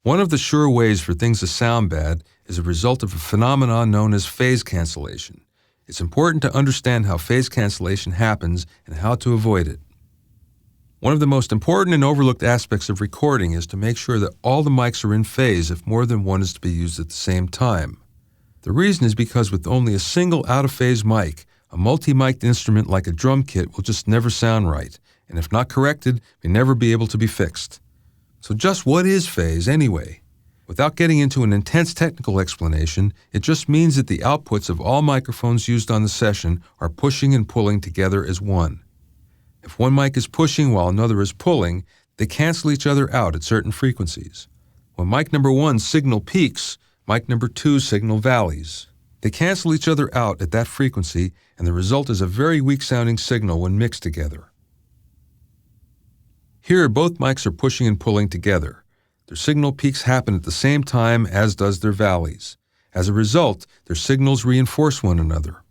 One of the sure ways for things to sound bad is a result of a phenomenon known as phase cancellation. It's important to understand how phase cancellation happens and how to avoid it. One of the most important and overlooked aspects of recording is to make sure that all the mics are in phase if more than one is to be used at the same time. The reason is because with only a single out-of-phase mic, a multi-mic'd instrument like a drum kit will just never sound right, and if not corrected, may never be able to be fixed. So just what is phase anyway? Without getting into an intense technical explanation, it just means that the outputs of all microphones used on the session are pushing and pulling together as one. If one mic is pushing while another is pulling, they cancel each other out at certain frequencies. When mic number 1's signal peaks, mic number 2's signal valleys. They cancel each other out at that frequency, and the result is a very weak-sounding signal when mixed together. Here, both mics are pushing and pulling together. Their signal peaks happen at the same time as does their valleys. As a result, their signals reinforce one another.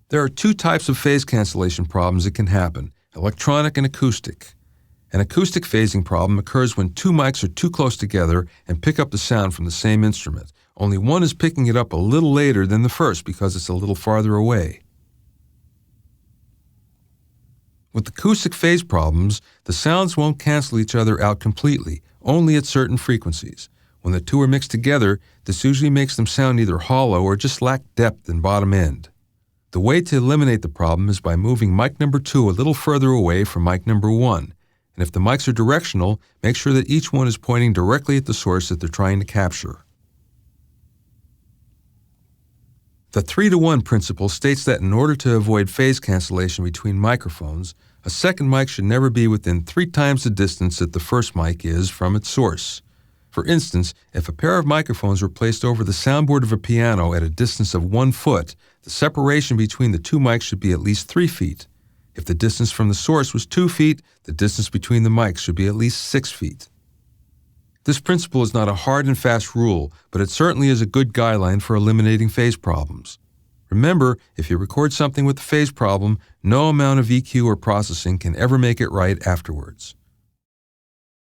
There are two types of phase cancellation problems that can happen, electronic and acoustic. An acoustic phasing problem occurs when two mics are too close together and pick up the sound from the same instrument. Only one is picking it up a little later than the first because it's a little farther away. With acoustic phase problems, the sounds won't cancel each other out completely, only at certain frequencies. When the two are mixed together, this usually makes them sound either hollow or just lack depth and bottom end. The way to eliminate the problem is by moving mic number 2 a little further away from mic number 1. And if the mics are directional, make sure that each one is pointing directly at the source that they're trying to capture. The 3-to-1 principle states that in order to avoid phase cancellation between microphones, a second mic should never be within 3 times the distance that the first mic is from its source. For instance, if a pair of microphones were placed over the soundboard of a piano at a distance of 1 foot, the separation between the two mics should be at least 3 feet. If the distance from the source was 2 feet, the distance between the mics should be at least 6 feet. This principle is not a hard and fast rule, but it certainly is a good guideline for eliminating phase problems. Remember, if you record something with a phase problem, no amount of EQ or processing can ever make it right afterwards.